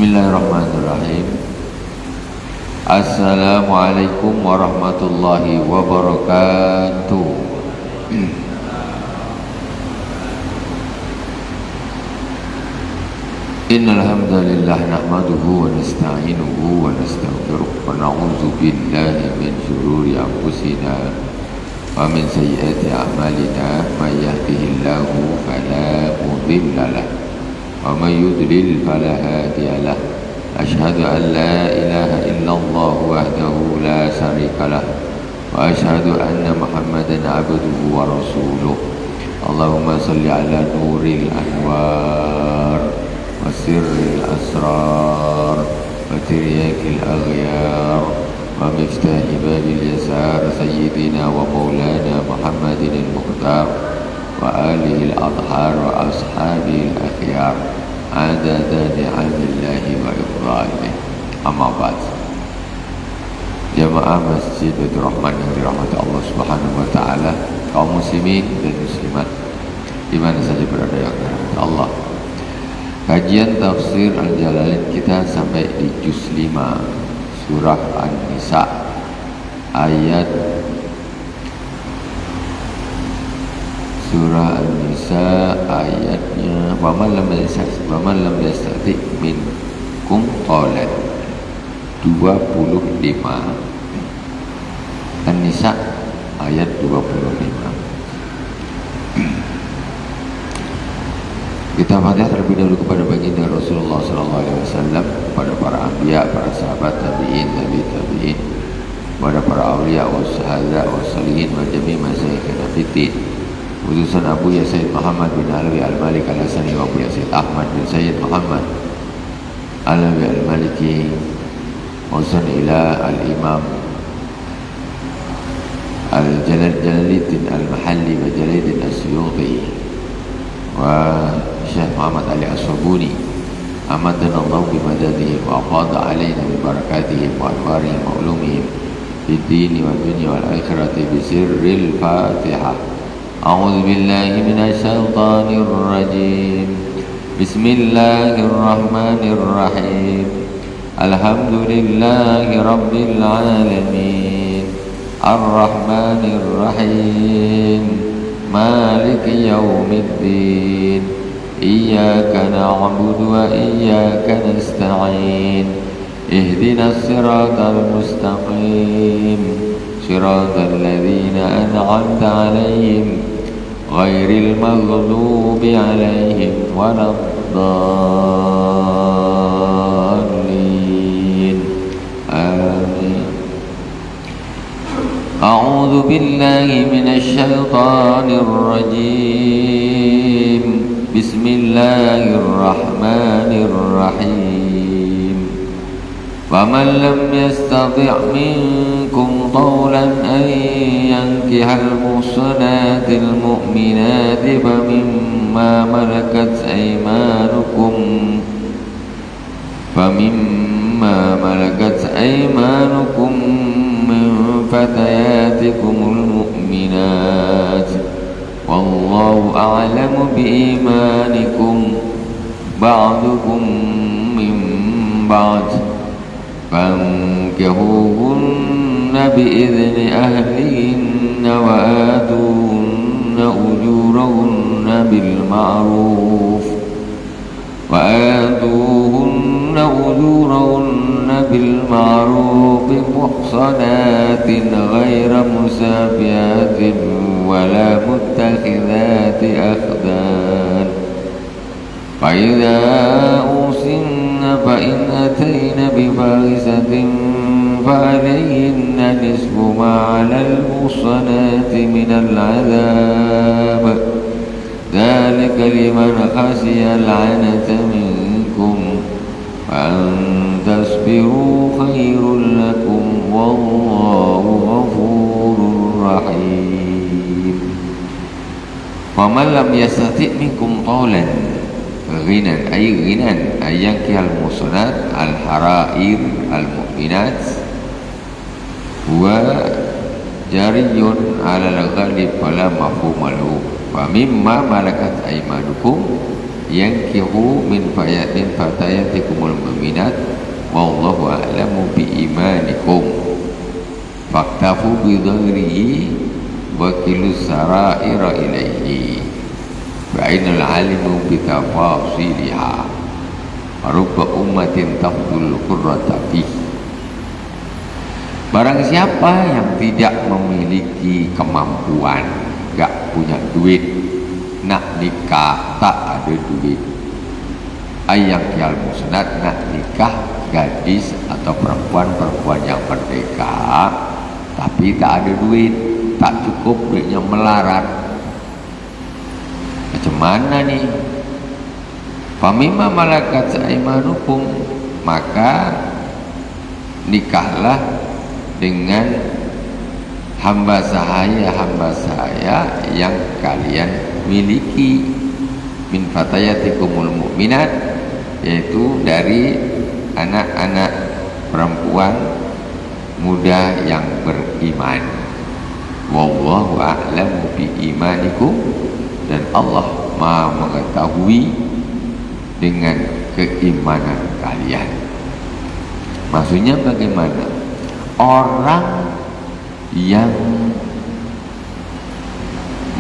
Bismillahirrahmanirrahim. Assalamualaikum warahmatullahi wabarakatuh. Innal hamdalillah nahmaduhu wa nasta'inuhu wa nastaghfiruh wa na'udzu billahi min shururi anfusina wa min sayyiati a'malina may yahdihillahu fala mudilla lahu ومن يضلل فلا هادي له أشهد أن لا إله إلا الله وحده لا شريك له وأشهد أن محمدا عبده ورسوله اللهم صل على نور الأنوار وسر الأسرار وترياك الأغيار ومفتاح باب اليسار سيدنا ومولانا محمد المختار وآله الأطهار وأصحابه الأخيار عدد نعم الله وإفضاله. أما بعد. Jamaah Masjid Baitur Rahman yang dirahmati Allah Subhanahu wa taala, kaum muslimin dan muslimat di mana saja berada yang dirahmati Allah. Kajian tafsir Al-Jalalain kita sampai di juz 5 surah An-Nisa ayat Surah An-Nisa ayatnya wa man lam yastati minkum qawlan 25. An-Nisa ayat 25. Kita fatihah terlebih dahulu kepada baginda Rasulullah SAW, kepada para anbiya, para sahabat, tabi'in, tabi'in, kepada para awliya wa syuhada wa shalihin wa jami' masyayikhina fiddin, utusan Abu Ya Sayyid Muhammad bin Alawi Al-Malik Al-Hasani wa Abu Ya Sayyid Ahmad bin Sayyid Muhammad Alawi Al-Maliki utusan ila Al-Imam Al-Jalaluddin Al-Mahalli wa Jalaluddin As-Suyuti wa Syekh Muhammad Ali As-Sabuni amadana Allah bimadadihi wa afada alaina bi barakatihi wa anwarihim wa ulumihim fid dini wa dunya wal akhirati bi sirril Fatihah. أعوذ بالله من الشيطان الرجيم بسم الله الرحمن الرحيم الحمد لله رب العالمين الرحمن الرحيم مالك يوم الدين إياك نعبد وإياك نستعين اهدنا الصراط المستقيم صراط الذين أنعمت عليهم غير المغضوب عليهم ولا الضالين آمين. أعوذ بالله من الشيطان الرجيم بسم الله الرحمن الرحيم ومن لم يستطع منكم طولا أن ينكح المحصنات المؤمنات فمما ملكت أيمانكم من فتياتكم المؤمنات والله أعلم بإيمانكم بعضكم من بعض فانكحوهن بإذن أهلهن وآتوهن أجورهن بالمعروف محصنات غير مسافحات ولا متخذات أخدان فإذا أوصن فإن أتين بفاحشة فعليهن نصف ما على المحصنات من العذاب ذلك لمن خشي العنة منكم وأن تصبروا خير لكم والله غفور رحيم. ومن لم يستطع منكم طولا ghinan ay ghinan ay yankihal muhsanat al harair al mu'minat wa jariyun ala al ghalib fala mafhum lahu wa mimma malakat aymanukum yankihu min fatayatikumul mu'minat wallahu a'lamu bi imanikum faktafu bi dhahrihi wa kilu saraira ilaihi ba'inal alimu bi tafasiliha rubba ummatin tafdul qurrata fihi. Barang siapa yang tidak memiliki kemampuan, gak punya duit, nak nikah tak ada duit, ayang kial musnad, nak nikah gadis atau perempuan yang merdeka tapi tak ada duit, tak cukup duitnya, melarat, macam mana nih? Famimma malakat aimanukum, maka nikahlah dengan hamba sahaya yang kalian miliki, min fatayatikumul mu'minat, yaitu dari anak-anak perempuan muda yang beriman. Wallahu a'lamu bi imanikum, dan Allah Maha mengetahui dengan keimanan kalian. Maksudnya bagaimana? Orang yang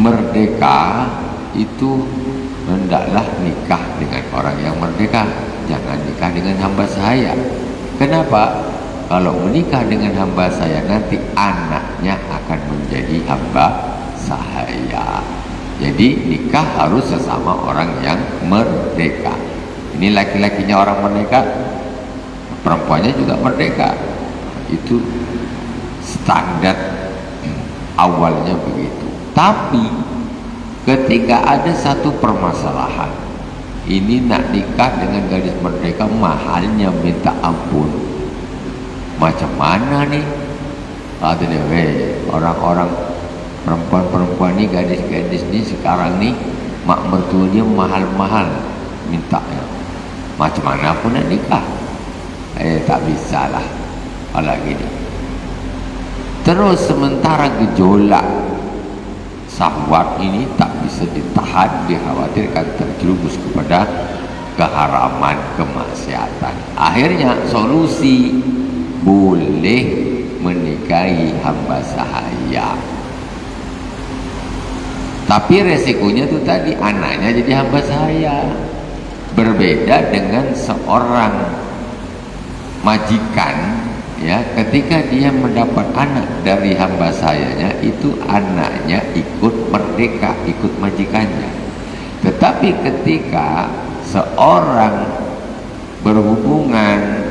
merdeka itu hendaklah nikah dengan orang yang merdeka, jangan nikah dengan hamba sahaya. Kenapa? Kalau menikah dengan hamba sahaya, nanti anaknya akan menjadi hamba sahaya. Jadi nikah harus sesama orang yang merdeka. Ini laki-lakinya orang merdeka, perempuannya juga merdeka. Itu standar awalnya begitu. Tapi ketika ada satu permasalahan, ini nak nikah dengan gadis merdeka, mahalnya minta ampun. Macam mana nih? Orang-orang perempuan-perempuan nih, gadis-gadis nih sekarang nih, mak mertuanya mahal-mahal mintanya. Macam mana pun nak nikah, tak bisa lah. Alah gini. Terus sementara gejolak syahwat ini tak bisa ditahan, dikhawatirkan terjerumus kepada keharaman, kemaksiatan. Akhirnya solusi, boleh menikahi hamba sahaya. Tapi resikonya itu tadi, anaknya jadi hamba sahaya. Berbeda dengan seorang majikan, ya, ketika dia mendapat anak dari hamba sahayanya, itu anaknya ikut merdeka, ikut majikannya. Tetapi ketika seorang berhubungan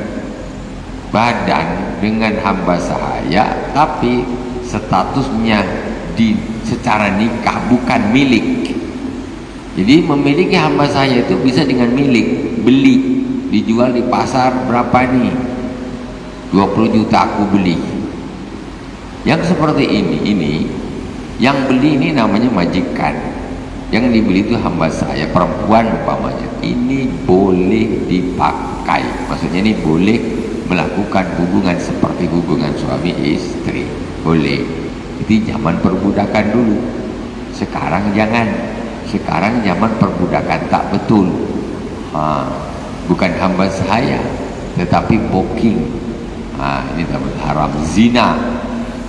badan dengan hamba sahaya, tapi statusnya secara nikah, bukan milik. Jadi memiliki hamba sahaya itu bisa dengan milik, beli, dijual di pasar berapa nih, 20 juta aku beli. Yang seperti ini yang beli ini namanya majikan, yang dibeli itu hamba saya, perempuan umpamanya. Ini boleh dipakai, maksudnya ini boleh melakukan hubungan seperti hubungan suami istri, boleh. Itu zaman perbudakan dulu. Sekarang jangan. Sekarang zaman perbudakan tak betul. Bukan hamba sahaya, tetapi booking. Ini haram, zina.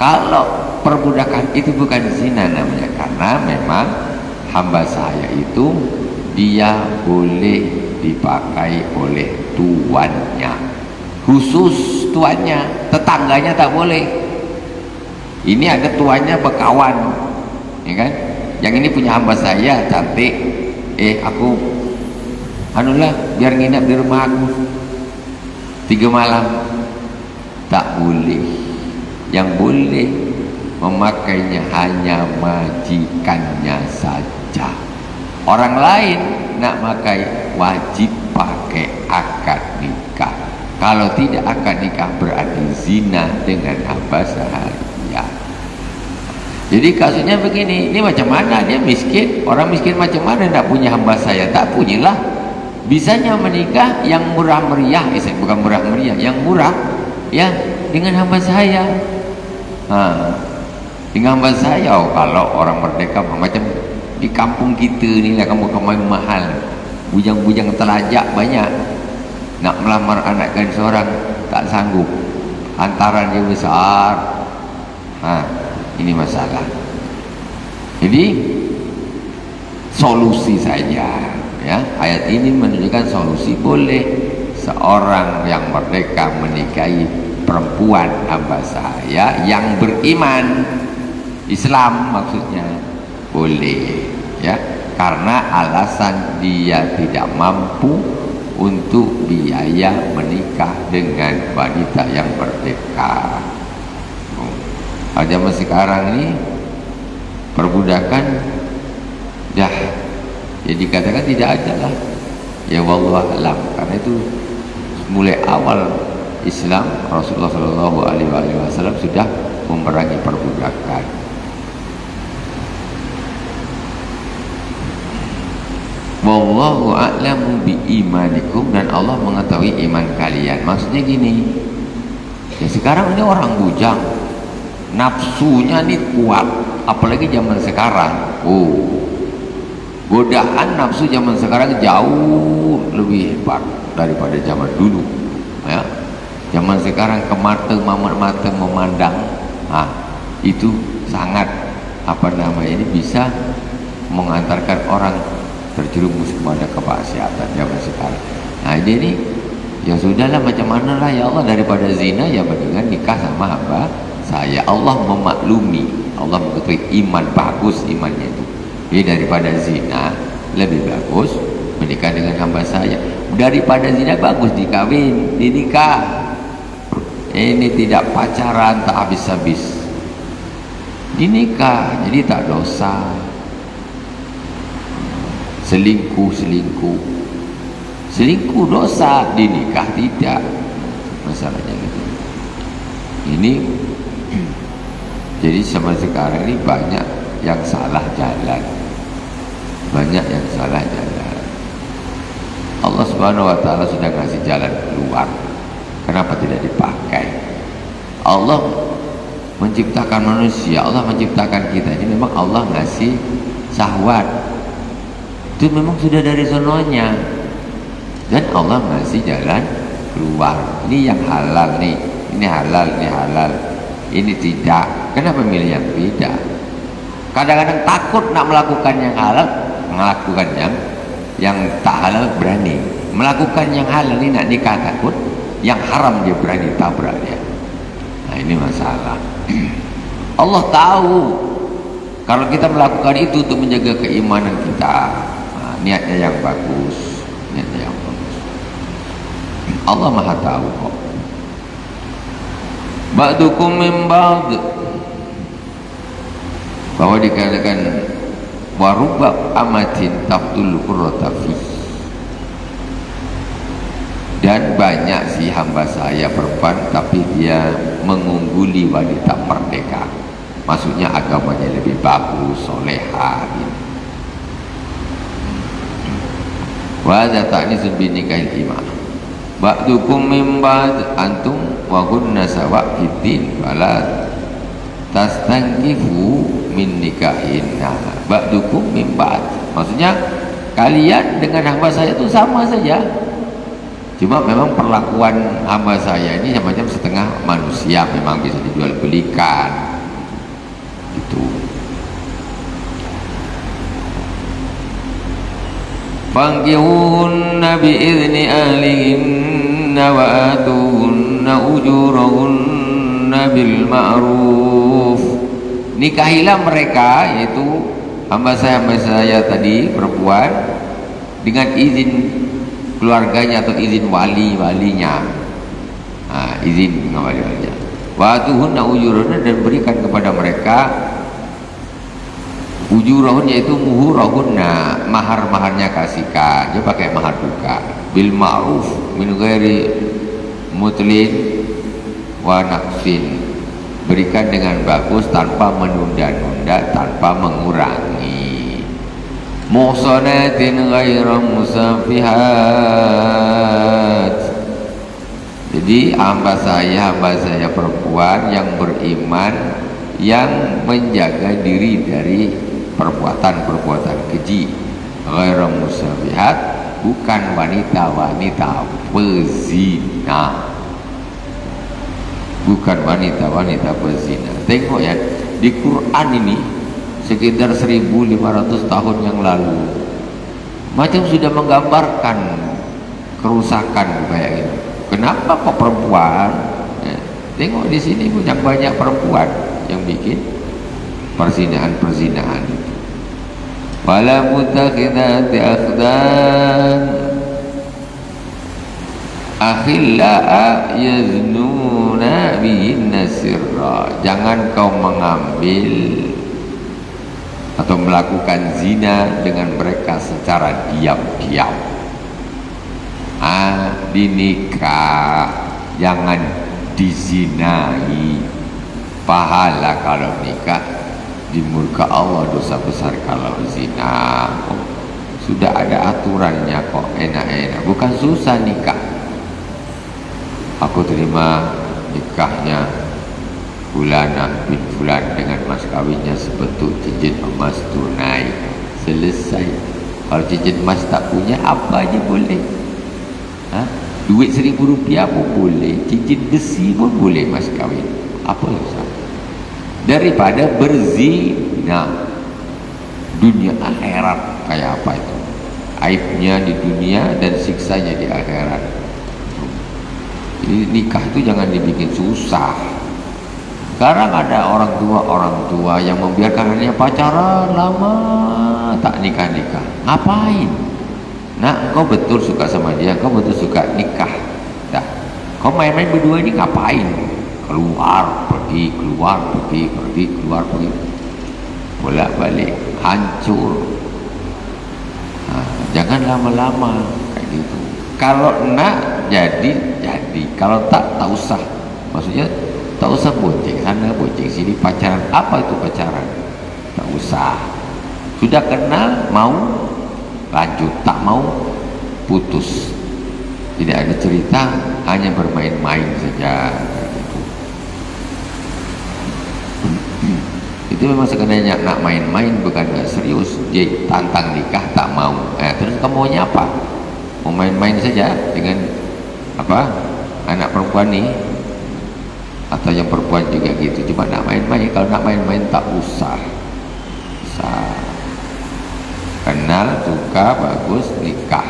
Kalau perbudakan itu bukan zina namanya, karena memang hamba sahaya itu dia boleh dipakai oleh tuannya, khusus tuannya, tetangganya tak boleh. Ini ada tuannya berkawan, ya kan? Yang ini punya hamba saya cantik, aku anulah biar nginap di rumah aku 3 malam. Tak boleh. Yang boleh memakainya hanya majikannya saja. Orang lain nak pakai wajib pakai akad nikah. Kalau tidak akad nikah berarti zina dengan hamba sahaya. Jadi kasusnya begini, ini macam mana dia miskin? Orang miskin macam mana nak punya hamba sahaya? Tak punyalah. Bisanya menikah yang murah meriah, bukan murah meriah, yang murah, ya, dengan hamba sahaya. Dengan hamba sahaya. Kalau orang merdeka macam di kampung kita ni lah, kamu mahal, bujang-bujang telajak banyak, nak melamar anak gadis seorang tak sanggup, hantaran dia besar. Ini masalah. Jadi solusi saja, ya. Ayat ini menunjukkan solusi. Boleh seorang yang merdeka menikahi perempuan hamba saya yang beriman Islam, maksudnya boleh, ya, karena alasan dia tidak mampu untuk biaya menikah dengan wanita yang merdeka. Zaman sekarang ini perbudakan dah ya dikatakan tidak ada lah, ya wallahu alam. Karena itu mulai awal Islam Rasulullah SAW sudah memerangi perbudakan. Wallahu a'lamu biimanikum, dan Allah mengetahui iman kalian. Maksudnya gini, ya sekarang ini orang bujang, nafsunya nih kuat, apalagi zaman sekarang. Godaan nafsu zaman sekarang jauh lebih hebat daripada zaman dulu, ya. Zaman sekarang mata memandang, itu sangat ini bisa mengantarkan orang terjerumus kepada kemaksiatan zaman sekarang. Ini ya sudahlah, macam mana lah ya Allah, daripada zina ya mendingan nikah sama hamba saya. Allah memaklumi, Allah mengetahui iman bagus imannya itu. Jadi daripada zina lebih bagus menikah dengan hamba saya. Daripada zina bagus dikawin, dinikah. Ini tidak pacaran tak habis-habis, dinikah, jadi tak dosa. Selingkuh dosa, dinikah tidak. Masalahnya gitu. Ini jadi sama sekarang ini banyak yang salah jalan, Allah Subhanahu wa ta'ala sudah ngasih jalan keluar, kenapa tidak dipakai? Allah menciptakan manusia, Allah menciptakan kita ini, memang Allah ngasih syahwat, itu memang sudah dari sononya, dan Allah ngasih jalan keluar. Ini yang halal nih, ini halal, ini tidak. Kenapa milih yang tidak? Kadang-kadang takut nak melakukan yang halal, melakukan yang tak halal berani. Melakukan yang halal ini nak nikah takut, yang haram dia berani tabrak dia. Ini masalah. Allah tahu kalau kita melakukan itu untuk menjaga keimanan kita, niatnya yang bagus, Allah Maha tahu kok. Ba'dukum min ba'd, bahwa dikatakan warubab amatin tafdul qurrata fi, dan banyak si hamba saya perempuan tapi dia mengungguli wanita merdeka, maksudnya agamanya lebih bagus, solehah gitu. Wa hadza ta'nisun bi nikahil imam. Ba'dukum min ba'd, antum wa kunna sawa fiddin fala tastankifu min nikahinna. Ba'dukum min ba'd, maksudnya kalian dengan hamba saya itu sama saja, cuma memang perlakuan hamba saya ini macam setengah manusia, memang bisa dijual belikan gitu. Fangkihunna bi'izni ahlihinna wa atuhunna ujurahunna bil ma'ruf. Nikahilah mereka, yaitu hamba saya tadi perempuan, dengan izin keluarganya atau izin walinya. Izin dengan walinya. Wa atuhunna ujurahunna, dan berikan kepada mereka ujurahun, yaitu muhurahunna, mahar-maharnya kasihkan. Dia pakai mahar juga. Bil ma'ruf min ghairi mutlin wa naqsin, berikan dengan bagus tanpa menunda-nunda, tanpa mengurangi. Muhsanatin ghaira musafihat, jadi hamba saya perempuan yang beriman, yang menjaga diri dari perbuatan-perbuatan keji. Ghairu musabihat, bukan wanita-wanita pezina, bukan wanita-wanita pezina. Tengok ya, di Quran ini sekitar 1500 tahun yang lalu macam sudah menggambarkan kerusakan kayak ini. Kenapa kok perempuan? Tengok di sini yang banyak perempuan yang bikin perzinahan itu. Wala mutakhidati akhdan akhillaa yaznuna bihinna sirra. Jangan kau mengambil atau melakukan zina dengan mereka secara diam-diam. Dinikah, jangan dizinai. Pahala kalau nikah, di murka Allah dosa besar kalau zina. Sudah ada aturannya kok, enak-enak, bukan susah nikah. Aku terima nikahnya Fulana bin Fulan dengan mas kawinnya sebetul cincin emas tunai, selesai. Kalau cincin emas tak punya, apa aja boleh. Duit Rp1.000 pun boleh, cincin besi pun boleh mas kawin. Apa susah? Daripada berzina. Dunia akhirat kayak apa itu? Aibnya di dunia dan siksanya di akhirat. Jadi nikah itu jangan dibikin susah. Sekarang ada orang tua yang membiarkan anaknya pacaran lama tak nikah-nikah. Ngapain? Nah, engkau betul suka sama dia, engkau betul suka nikah. Dah. Kau main-main berdua ini ngapain? Keluar, pergi, keluar, pergi. Bolak-balik, hancur. Jangan lama-lama kayak gitu. Kalau nak jadi. Kalau tak usah. Maksudnya tak usah bonceng sana, bonceng sini, pacaran. Apa itu pacaran? Tak usah. Sudah kenal, mau lanjut, tak mau putus. Tidak ada cerita, hanya bermain-main saja. Itu memang sebenarnya nak main-main, bukan gak serius. Dia tantang nikah tak mau. Terus kamu maunya apa? Mau main-main saja dengan anak perempuan ni, atau yang perempuan juga gitu, cuma nak main-main. Kalau nak main-main tak usah. Kenal, suka, bagus, nikah.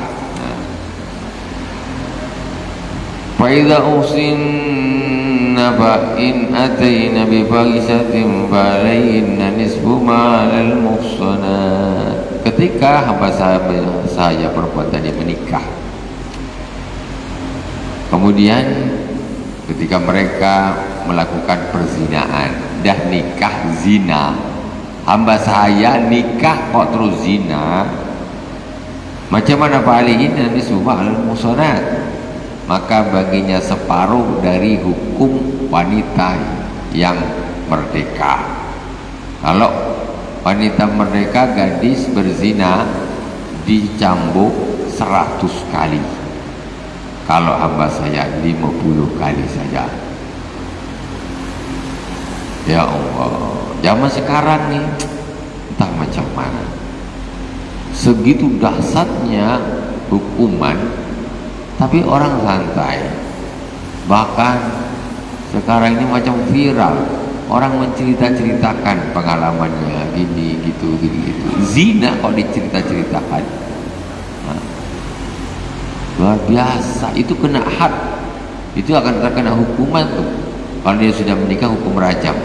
Fa'idha usinna fa'in atayna bifahisatin fa'alayhinna nisfu ma'alal muhsanat. Ketika hamba saya perempuan tadi menikah, kemudian ketika mereka melakukan perzinahan, dah nikah zina, hamba saya nikah kok terus zina, macam mana fa'alihin dan nisbah al musanat, maka baginya separuh dari hukum wanita yang merdeka. Kalau wanita merdeka, gadis berzina dicambuk 100 kali. Kalau hamba saya 50 kali saja. Ya Allah, zaman sekarang nih entah macam mana, segitu dahsyatnya hukuman, tapi orang santai. Bahkan sekarang ini macam viral, orang menceritakan pengalamannya gini gitu. Zina kok diceritakan, luar biasa. Itu kena had, itu akan terkena hukuman tuh. Kalau dia sudah menikah, hukum rajam.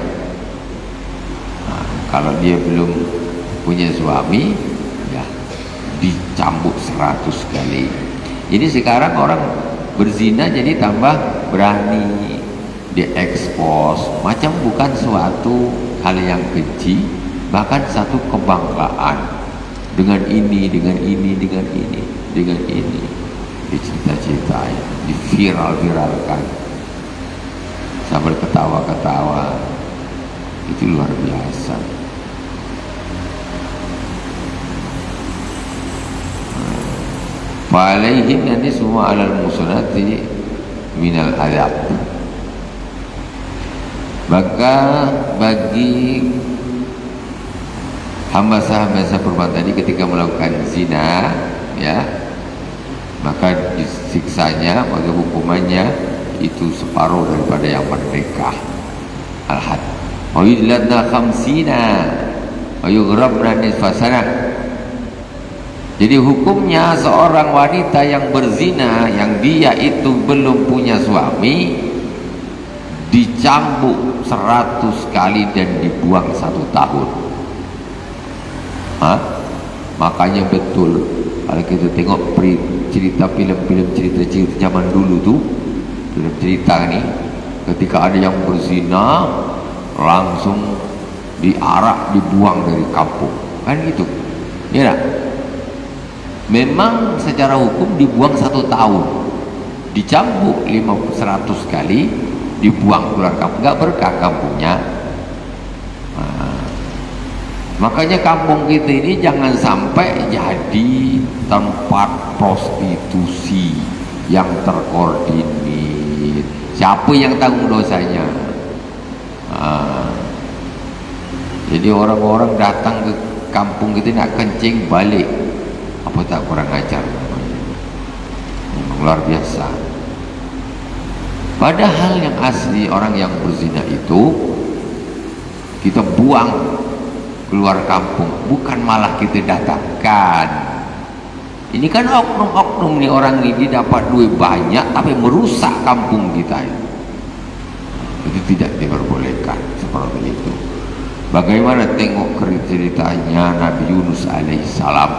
Kalau dia belum punya suami, ya dicambuk 100 kali. Jadi sekarang orang berzina jadi tambah berani, diekspos, macam bukan suatu hal yang keji, bahkan satu kebanggaan. Dengan ini, dicita-citai, diviral-viralkan sambil ketawa-ketawa. Itu luar biasa. Fa'alaihim yani semua alal musanati minal adab. Maka bagi hamba-hamba perempuan tadi ketika melakukan zina, ya, maka disiksanya, maka hukumannya itu separuh daripada yang merdeka. Al-had. Wa yudlatna khamsina wa yughrabna nisfa sanah. Jadi hukumnya seorang wanita yang berzina, yang dia itu belum punya suami, dicambuk 100 kali dan dibuang 1 tahun. Makanya betul kalau kita tengok cerita film-film cerita zaman dulu tuh, film cerita nih, ketika ada yang berzina langsung diarak, dibuang dari kampung, kan gitu ya tak? Memang secara hukum dibuang 1 tahun, dicambuk 100 kali, dibuang keluar kampung, nggak berkah kampungnya. Makanya kampung kita ini jangan sampai jadi tempat prostitusi yang terkoordinir. Siapa yang tanggung dosanya? Jadi orang-orang datang ke kampung kita nak kencing balik, apa tak kurang ajar namanya. Memang luar biasa. Padahal yang asli orang yang berzina itu kita buang keluar kampung, bukan malah kita datangkan. Ini kan oknum-oknum nih, orang ini dapat duit banyak tapi merusak kampung kita. Itu tidak diperbolehkan seperti itu. Bagaimana tengok ceritanya Nabi Yunus alaihissalam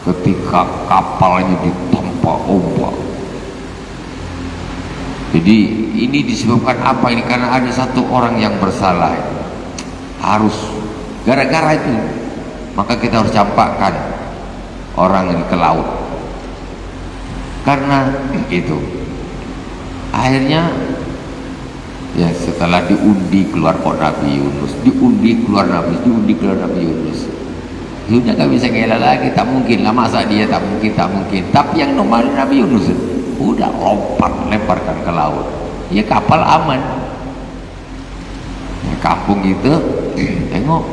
ketika kapalnya ditempa ombak. Jadi ini disebabkan apa ini? Karena ada satu orang yang bersalah. Harus gara-gara itu, maka kita harus campakkan orang ini ke laut. Karena itu akhirnya ya setelah diundi keluar kok Nabi Yunus, diundi keluar Nabi Yunus, sudah gak bisa ngelak lagi, tak mungkin lah, masa dia tak mungkin. Tapi yang normal Nabi Yunus udah lemparkan ke laut, ya kapal aman. Ya, kampung itu tengok,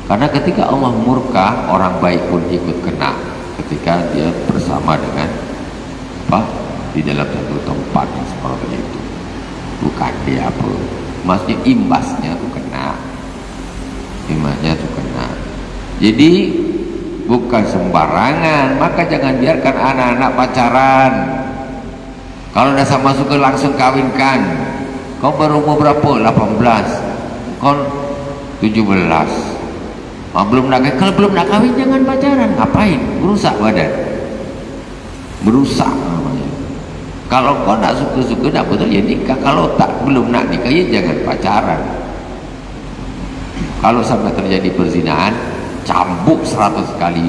karena ketika Allah murka, orang baik pun ikut kena ketika dia bersama dengan di dalam satu tempat yang seperti itu. Bukan dia apa, maksudnya imbasnya tuh kena, jadi bukan sembarangan. Maka jangan biarkan anak-anak pacaran. Kalau udah sama suka langsung kawinkan. Kau baru umur berapa? 18, kau 17. Belum nak, kalau belum nak kawin jangan pacaran. Ngapain? Merusak badan, merusak namanya. Kalau kau nak suka-suka nak betul ya nikah. Kalau tak belum nak nikah ya jangan pacaran. Kalau sampai terjadi perzinahan, cambuk 100 kali,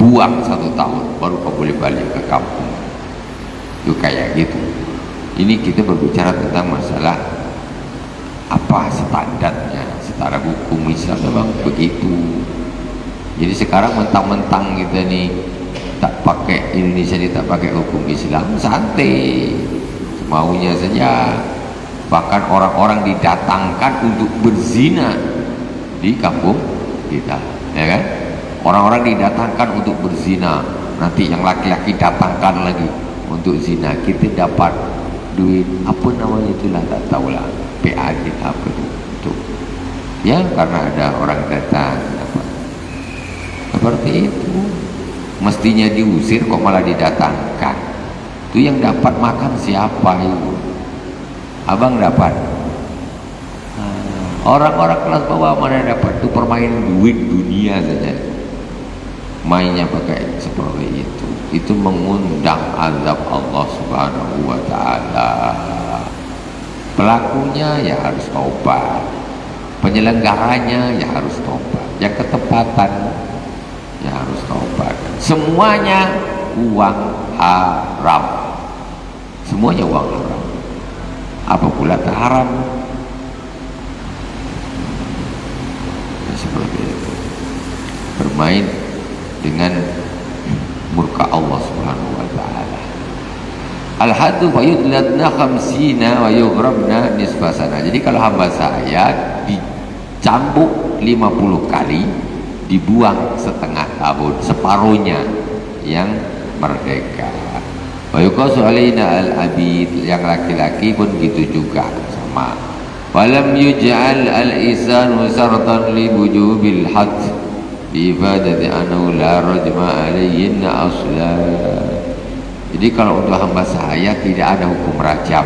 buang 1 tahun, baru kau boleh balik ke kampung. Itu kayak gitu. Ini kita berbicara tentang masalah apa standarnya secara hukum Islam, memang begitu. Jadi sekarang mentang-mentang kita nih tak pakai, Indonesia ini tak pakai hukum Islam, santai semaunya saja. Bahkan orang-orang didatangkan untuk berzina di kampung kita, ya kan? Orang-orang didatangkan untuk berzina, nanti yang laki-laki datangkan lagi untuk zina. Kita dapat duit apa namanya itulah, tak tahulah, PAD apa itu ya, karena ada orang datang apa. Seperti itu mestinya diusir, kok malah didatangkan. Itu yang dapat makan siapa itu? Abang dapat, orang-orang kelas bawah mana dapat? Itu permainan duit dunia saja, mainnya pakai seperti itu. Itu mengundang azab Allah Subhanahu wa ta'ala. Pelakunya ya harus taubat, penyelenggaranya ya harus taubat, yang ketepatan ya harus taubat. Semuanya uang haram, semuanya uang haram. Apa pula tak haram? Ya, seperti itu, bermain dengan murka Allah Subhanahu wa ta'ala. Al-haddu fa yudlatna khamsina wa yughrabna nisfa sana. Jadi kalau hamba saya dicambuk 50 kali, dibuang setengah tahun, separuhnya yang merdeka. Wa yuqasu alaina al-abid, yang laki-laki pun gitu juga sama. Walam yuj'al al-isanu sartan li wujubil hadd bi ifadati annahu la rajma alayhin asla. Jadi kalau untuk hamba sahaya tidak ada hukum rajam.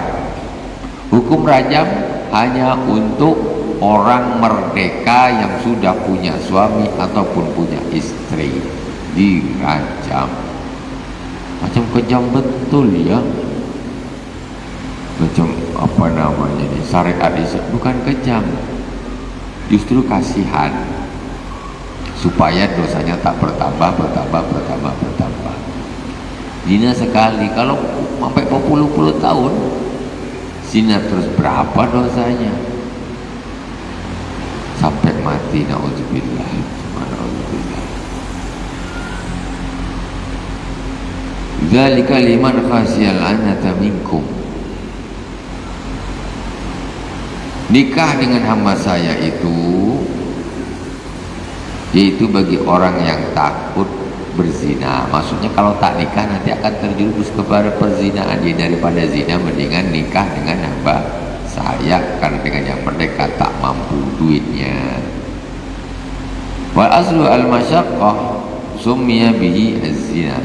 Hukum rajam hanya untuk orang merdeka yang sudah punya suami ataupun punya istri, dirajam. Macam kejam betul ya, macam apa namanya ini, syariat bukan kejam, justru kasihan supaya dosanya tak bertambah. Zina sekali, kalau sampai berpuluh-puluh tahun zina terus, berapa dosanya? Sampai mati, naudzubillah. Dzalika liman khasiyal anata minkum. Nikah dengan hamba saya itu yaitu bagi orang yang takut berzina. Maksudnya kalau tak nikah nanti akan terjerumus kepada perzinaan. Jadi daripada zina mendingan nikah dengan hamba saya, karena dengan yang merdeka tak mampu duitnya. Wal aslu al masyaqqah summiya bihi az-zina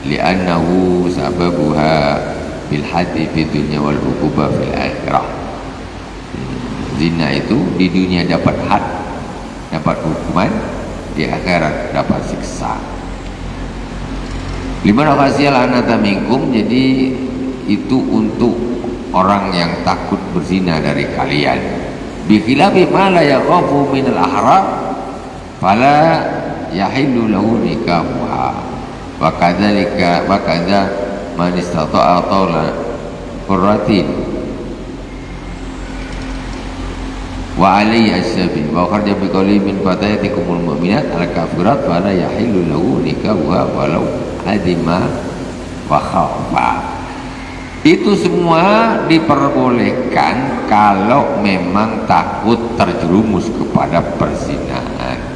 li'annahu sababuha bil haddi fi dunya wal uquba fil akhirah. Zina itu di dunia dapat had, dapat hukuman, di akhirat dapat siksa. Liman khasiyal anata minkum, jadi itu untuk orang yang takut berzina dari kalian. Bi khilafi ma la yakhafu min al ahrar fala yahillu lahu nikahuha. Wa kadzalika wa kadza man istata'a tawla qurratin wa alayhi as-sabil wa kharaja bi qawli min fatayatikumul mu'minat al-kafirat fala yahillu lahu nikahuha walau adima wa khafa. Itu semua diperbolehkan kalau memang takut terjerumus kepada perzinaan.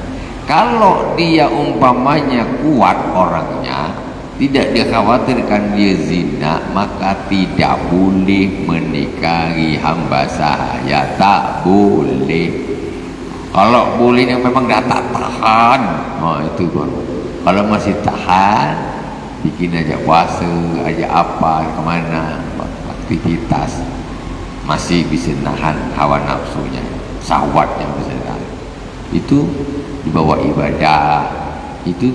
Kalau dia umpamanya kuat orangnya, tidak dikhawatirkan dia zina, maka tidak boleh menikahi hamba sahaya, tak boleh. Kalau boleh yang memang dah tak tahan, oh itu baru. Kalau masih tahan, bikin aja puasa, aja apa, kemana, aktivitas, masih bisa nahan hawa nafsunya, syahwatnya bisa nahan. Itu dibawa ibadah, itu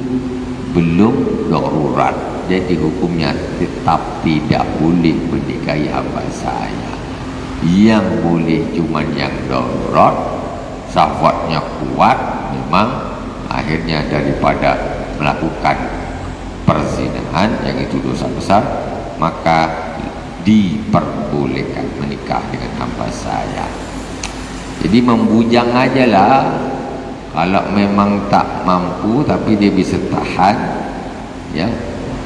belum darurat, jadi hukumnya tetap tidak boleh menikahi hamba saya. Yang boleh cuma yang darurat, syahwatnya kuat, memang akhirnya daripada melakukan perzinahan yang itu dosa besar, maka diperbolehkan menikah dengan hamba saya. Jadi membujang aja lah. Kalau memang tak mampu tapi dia bisa tahan, ya,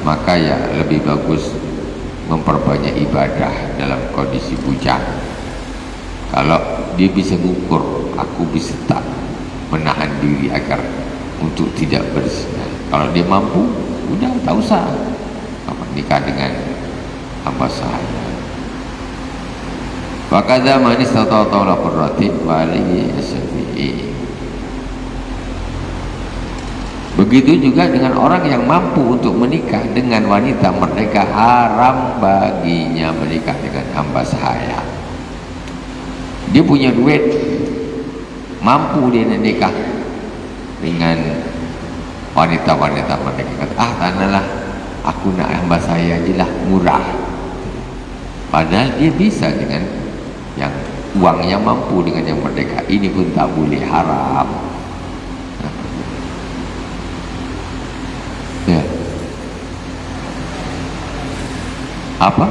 maka ya lebih bagus memperbanyak ibadah dalam kondisi bujang. Kalau dia bisa ngukur, aku bisa tak menahan diri agar untuk tidak berzina. Kalau dia mampu, udah tak usah menikah dengan hamba saya. Wa kadza man istata'a tawla qurratin wa alihi as-safi'i. Begitu juga dengan orang yang mampu untuk menikah dengan wanita merdeka, haram baginya menikah dengan hamba sahaya. Dia punya duit, mampu dia nikah dengan wanita-wanita merdeka. Tanalah, aku nak hamba saya aja lah, murah. Padahal dia bisa dengan yang uangnya mampu dengan yang merdeka. Ini pun tak boleh, haram. Ya. Apa?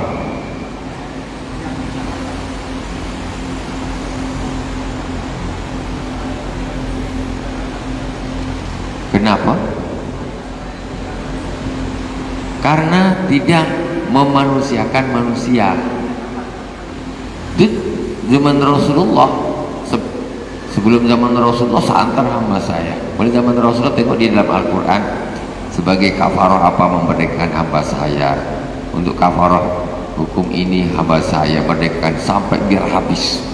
Kenapa? Karena tidak memanusiakan manusia. Di zaman Rasulullah, sebelum zaman Rasulullah seantar hamba saya. Mulai zaman Rasulullah, tengok di dalam Al-Quran, sebagai kafarah apa memerdekakan hamba saya, untuk kafarah hukum ini hamba saya merdekakan sampai biar habis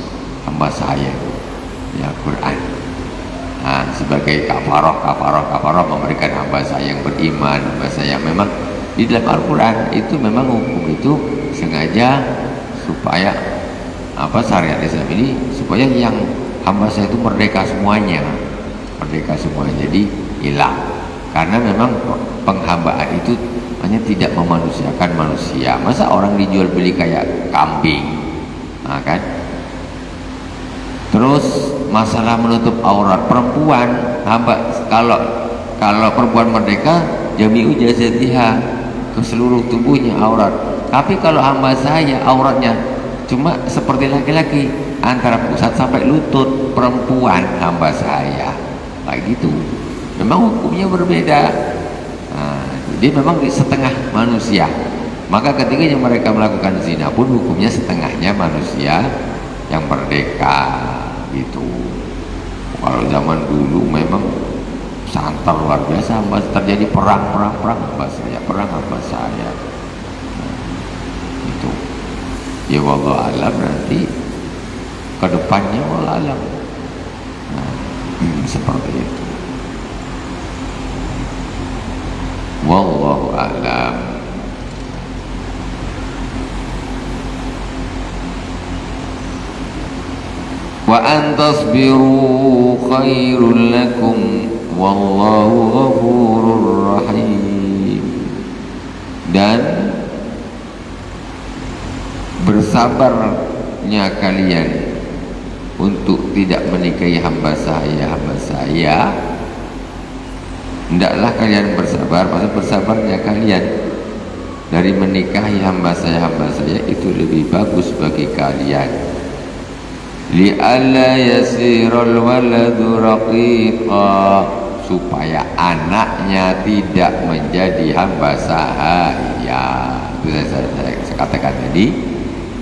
hamba saya ya Quran. Nah, sebagai kafarah memberikan hamba saya yang beriman, hamba saya yang memang di dalam Al-Quran itu memang hukum itu sengaja supaya syariat Islam ini supaya yang hamba saya itu merdeka semuanya, jadi hilang. Karena memang penghambaan itu hanya tidak memanusiakan manusia. Masa orang dijual beli kayak kambing, nah, kan? Terus masalah menutup aurat perempuan, hamba kalau perempuan merdeka jami'u jasadiha, ke seluruh tubuhnya aurat. Tapi kalau hamba saya auratnya cuma seperti laki-laki, antara pusat sampai lutut. Perempuan hamba saya kayak gitu, memang hukumnya berbeda. Nah, jadi memang setengah manusia. Maka ketika mereka melakukan zina pun hukumnya setengahnya manusia yang merdeka gitu. Kalau zaman dulu memang santer luar biasa, terjadi perang hamba saya. Nah, itu ya wallahu alam, nanti kedepannya wallahu alam. Nah, seperti itu. Wallahu a'lam. Wa an tasbiru khairul lakum wallahu ghafurur rahim. Dan bersabarnya kalian untuk tidak menikahi hamba saya, hendaklah kalian bersabar. Maksud bersabarnya kalian dari menikahi hamba saya itu lebih bagus bagi kalian. Li'alla yasirul waladu raqiqa, supaya anaknya tidak menjadi hamba sahaya. Itu saya katakan tadi,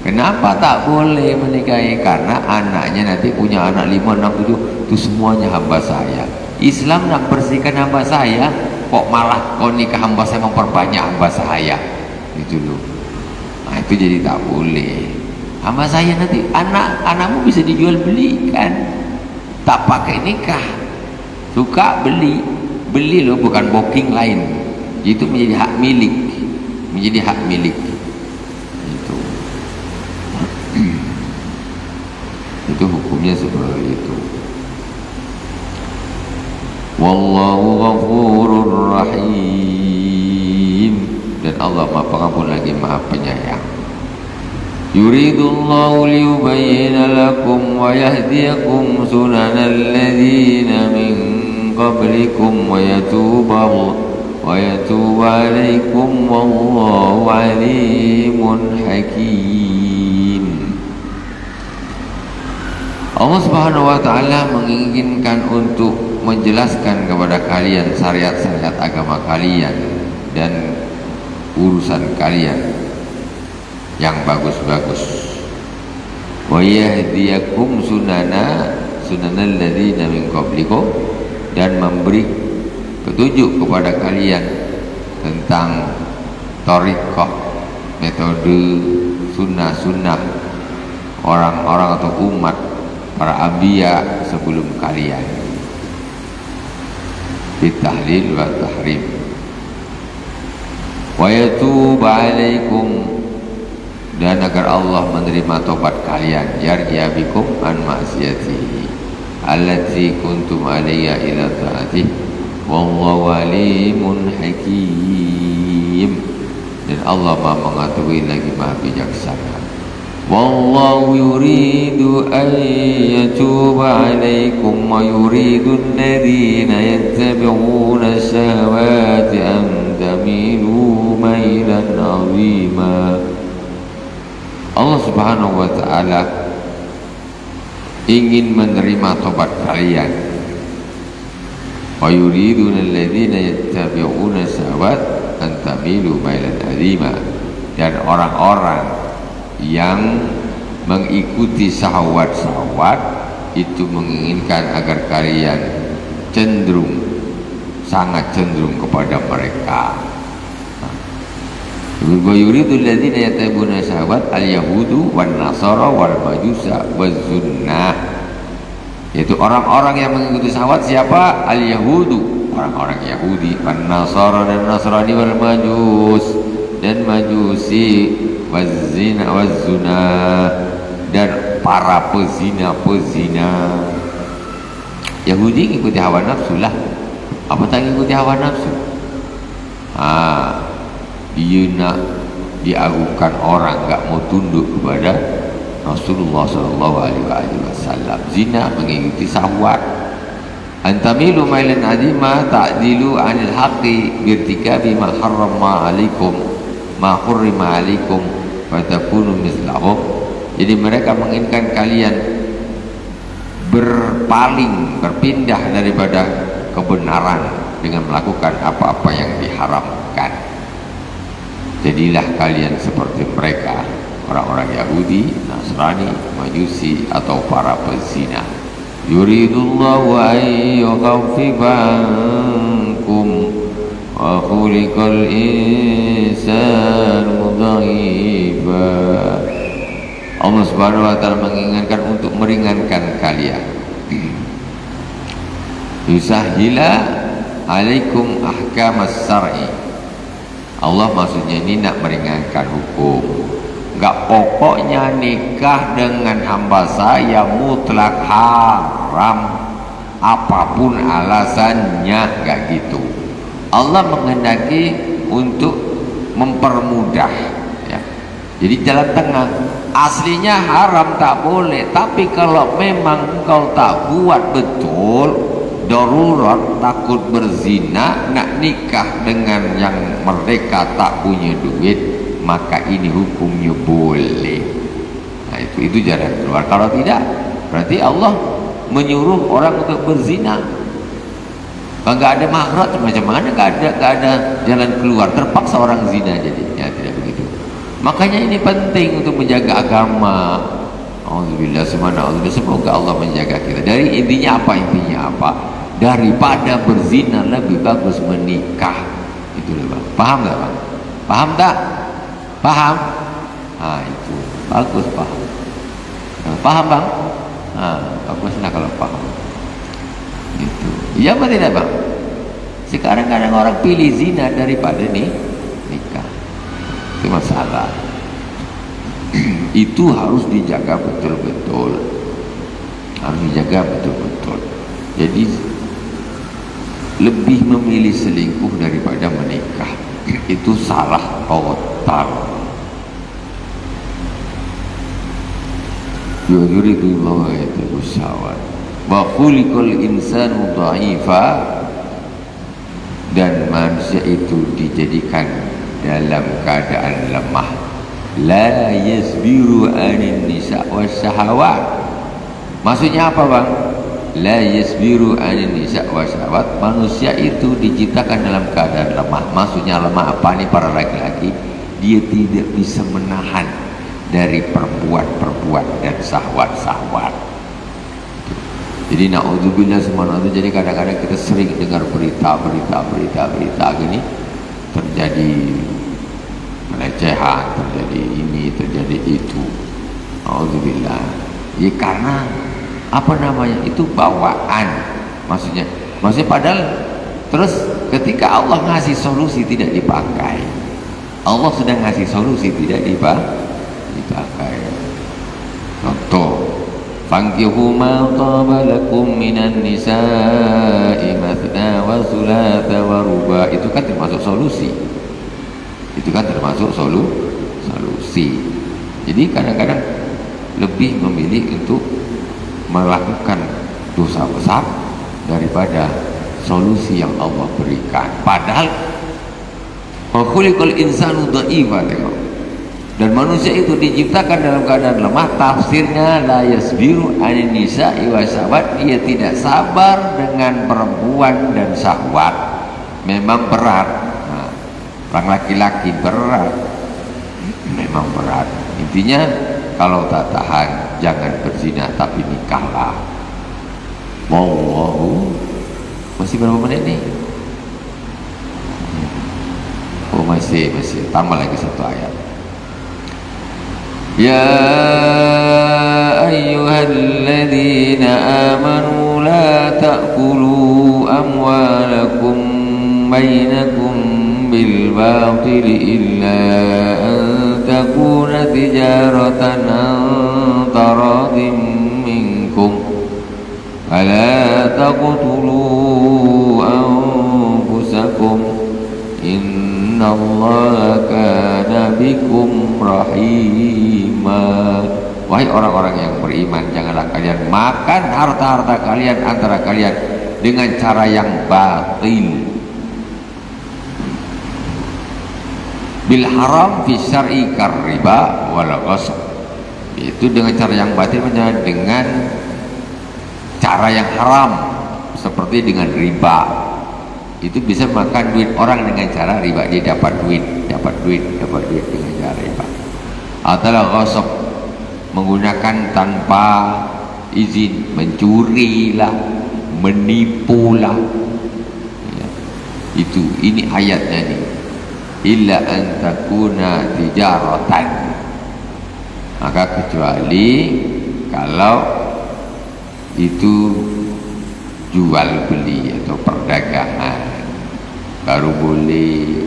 kenapa tak boleh menikahi? Karena anaknya nanti punya anak 5, 6, 7, itu semuanya hamba saya. Islam nak bersihkan hamba saya, kok malah kau nikah hamba saya memperbanyak hamba saya, gitu loh. Nah, itu jadi tak boleh. Hamba saya nanti anakmu bisa dijual belikan, tak pakai nikah, suka beli loh, bukan booking lain. Itu menjadi hak milik, itu itu hukumnya seperti itu. Wallahu ghafurur rahim, dan Allah Maha Pengampun lagi Maha Penyayang. Yuridullahu liyubayyina lakum wa yahdiyakum sunanal ladzina min qablikum wa yatuba alaikum wallahu alimun hakim. Allah Subhanahu wa taala menginginkan untuk menjelaskan kepada kalian syariat-syariat agama kalian dan urusan kalian yang bagus-bagus. Wa yahdiyakum sunanal ladzina min qablikum, dan memberi petunjuk kepada kalian tentang thariqah, metode sunnah-sunnah orang-orang atau umat para anbiya sebelum kalian, bitahlil wa tahrim. Wa yatuba alaikum, dan agar Allah menerima tobat kalian, yarji'a bikum an ma'siyatihi allati kuntum alayya ila ta'atih wallahu alimun hakim. Dan Allah Maha mengetahui lagi Maha bijaksana. Wallahu yuridu an yatuba alaikum wa yuridu alladhina yattabi'una syahawati an tamilu mailan 'azima. Allah Subhanahu wa ta'ala ingin menerima tobat kalian. Wa yuriduna alladzina yattabi'una syahawat an tamilu mailan 'azima, dan orang-orang yang mengikuti syahwat-syahwat itu menginginkan agar kalian sangat cenderung kepada mereka. Wa yuridul ladzina yatabuna syahwat al-yahudu wan nasara wal majusa waz zunnah. Yaitu orang-orang yang mengikuti syahwat siapa? Al-yahudu, orang-orang Yahudi, wan nasara dan Nasrani, wal majus dan majusi, waz zina waz zunah dan para pezina. Yahudi ngikuti hawa nafsu lah. Apa tak ngikuti hawa nafsu? Dia nak diagungkan orang, enggak mau tunduk kepada Rasulullah SAW. Zina mengikuti syahwat. Antamilu mailan azima ta'dilu anil haqqi birtikabi ma harrama alaikum ma hurrima alaikum wa takunu mislahum. Jadi mereka menginginkan kalian berpaling, berpindah daripada kebenaran dengan melakukan apa-apa yang diharamkan. Jadilah kalian seperti mereka, orang-orang Yahudi, Nasrani, Majusi atau para pezina. Yuridullahu an yukhaffifa ankum wa khuliqal insanu dha'ifa. Allah Subhanahu wa taala menginginkan untuk meringankan kalian. Yusahhila alaikum ahkamas syar'i. Allah maksudnya ini nak meringankan hukum. Enggak pokoknya nikah dengan hamba saya mutlak haram, apapun alasannya, enggak gitu. Allah menghendaki untuk mempermudah, ya. Jadi jalan tengah. Aslinya haram, tak boleh, tapi kalau memang engkau tak buat betul, darurat, takut berzina, nak nikah dengan yang mereka tak punya duit, maka ini hukumnya boleh. Nah itu jalan keluar. Kalau tidak, berarti Allah menyuruh orang untuk berzina. Kalau nggak ada makhraj, macam mana? Nggak ada jalan keluar, terpaksa orang zina jadinya. Tidak begitu. Makanya ini penting untuk menjaga agama. Alhamdulillah, semoga Allah menjaga kita. Dari intinya apa? Daripada berzina lebih bagus menikah. Itulah bang. Paham tak bang? Paham tak? Paham? Itu bagus, paham. Paham bang? Baguslah kalau paham. Gitu. Iya apa tidak bang? Sekarang kadang orang pilih zina daripada nikah. Itu masalah. Itu harus dijaga betul-betul. Harus dijaga betul-betul. Jadi lebih memilih selingkuh daripada menikah itu salah total. Yuridullahu yatabu syahwat wa khuliqal insanu dha'ifa, dan manusia itu dijadikan dalam keadaan lemah. La yasbiru anin nisa wasyahawat. Maksudnya apa bang? La yasbiru anin nisa wasyahawat. Manusia itu diciptakan dalam keadaan lemah. Maksudnya lemah apa nih para laki-laki? Dia tidak bisa menahan dari perbuat dan syahwat-syahwat. Jadi naudzubillah semua itu. Jadi kadang-kadang kita sering dengar berita gini, terjadi pelecehan, terjadi ini, terjadi itu. Naudzubillah. Ya karena apa namanya? Itu bawaan. Maksudnya padahal terus ketika Allah ngasih solusi tidak dipakai. Allah sedang ngasih solusi tidak dipakai. Contoh, fankihu ma taba lakum minan nisa'i mathna wa thulatha wa ruba. Itu kan termasuk solusi. Solusi. Jadi kadang-kadang lebih memilih untuk melakukan dosa besar daripada solusi yang Allah berikan. Padahal khuliqal insanu dha'ifa, dan manusia itu diciptakan dalam keadaan lemah. Tafsirnya la yasbiru anin nisa'i wa syahwat, dia tidak sabar dengan perempuan dan syahwat. Memang berat. Orang laki-laki berat, memang berat. Intinya kalau tak tahan jangan berzina, tapi nikahlah. Wallahu, masih berapa menit nih? Oh masih tambah lagi satu ayat. Ya ayyuhalladzina amanu la ta'kulu amwalakum bainakum bil batil illa an takuna tijaratan an taradim minkum fala taqtulu anfusakum innallaha kana bikum rahima. Wahai orang-orang yang beriman, janganlah kalian makan harta-harta kalian antara kalian dengan cara yang batil. Bil haram fi syar'i karriba wal ghasab. Itu dengan cara yang batil, dengan cara yang haram seperti dengan riba. Itu bisa makan duit orang dengan cara riba, dia dapat duit dengan cara riba. Atau ghasab, menggunakan tanpa izin, mencurilah, menipulah. Ya. Ini ayatnya nih. Illa an takuna tijaratan, maka kecuali kalau itu jual beli atau perdagangan baru boleh.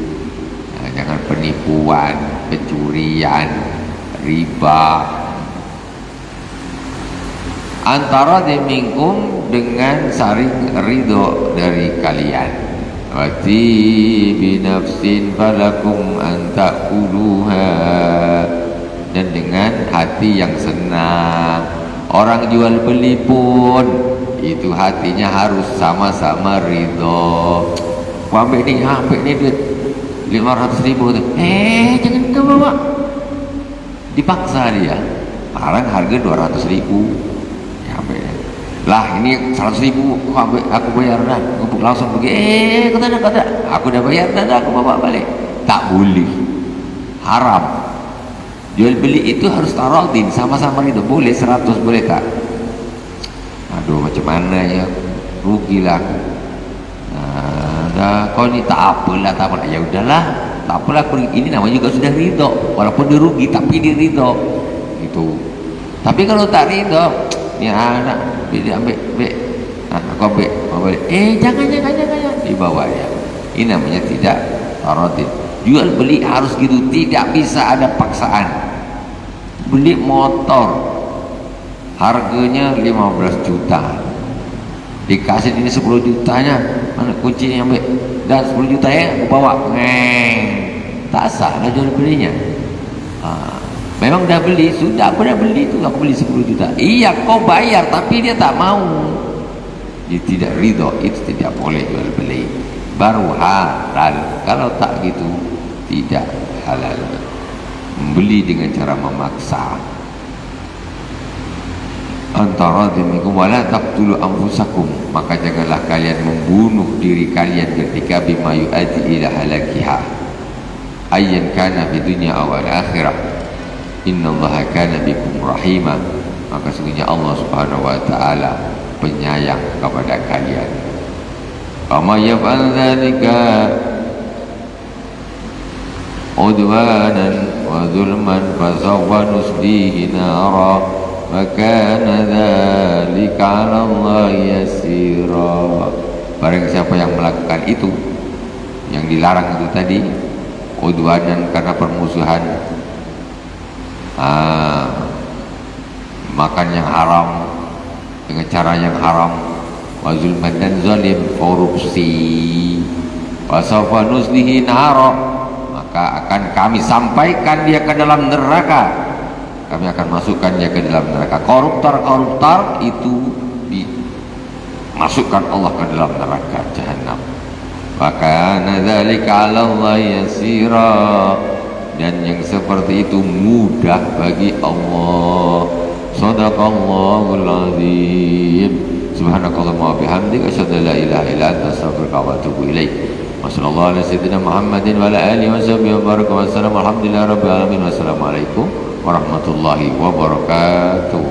Nah, jangan penipuan, pencurian, riba. Antara minkum, dengan saling ridho dari kalian. Wati binafsin falakum antakuluha, dan dengan hati yang senang. Orang jual beli pun itu hatinya harus sama-sama ridho. Ambil ni duit 500.000 tu. Jangan kau bawa. Dipaksa dia. Sekarang harga 200.000. Ya ambil. Lah ini 100.000 kau ambil, aku bayar dah. Aku langsung pergi. Kau tak ada. Aku dah bayar dah, aku bawa balik. Tak boleh. Haram. Jual beli itu harus taradin, sama-sama ridho. Boleh 100, boleh tak? Aduh, macam mana ya, rugilah aku. Kau ni tak apalah, ya udahlah, tak apalah. Ini namanya juga sudah ridho, walaupun dia rugi tapi dia ridho itu. Tapi kalau tak ridho, ni anak dia ambil, aku ambil, jangan dibawa ya. Ini namanya tidak taradin. Jual beli harus gitu, tidak bisa ada paksaan. Beli motor harganya 15 juta, dikasih ini 10 jutanya, mana kuncinya ambil, dan 10 juta ya aku bawa, tak sah lah jual belinya. Memang dah beli, sudah aku dah beli tu, aku beli 10 juta. Iya kau bayar, tapi dia tak mau, dia tidak ridho. Itu tidak boleh jual beli, baru halal. Kalau tak gitu tidak halal. Membeli dengan cara memaksa. Antara demikum wala taqtulu anfusakum, maka janganlah kalian membunuh diri kalian ketika bima yu'addi ila halakiha ayyan kana fi dunya aw akhirah. Innallaha kana bikum rahima, maka sesungguhnya Allah Subhanahu wa taala penyayang kepada kalian. Kama yaf'al dzalika udwanan wa zulman fasawfa nuslihi nara wa kana dzalika 'ala Allah yasira. Barang siapa yang melakukan itu, yang dilarang itu tadi, udwanan karena permusuhan, makan yang haram dengan cara yang haram, wa zulman dan zalim, korupsi, wa sawfa nuslihi nara, maka akan kami sampaikan dia ke dalam neraka, kami akan masukkan dia ke dalam neraka. Koruptor itu dimasukkan Allah ke dalam neraka jahanam. Maka nadzalika 'ala Allah yasira, dan yang seperti itu mudah bagi Allah. Shadaqallahul azim. Subhanakallahumma wa bihamdika asyhadu an la ilaha illa anta astaghfiruka wa atubu ilaik. Wassallallahu ala sayyidina Muhammadin wa ala alihi wa sahbihi wa baraka wa sallam. Alhamdulillahirabbil alamin. Wassalamualaikum warahmatullahi wabarakatuh.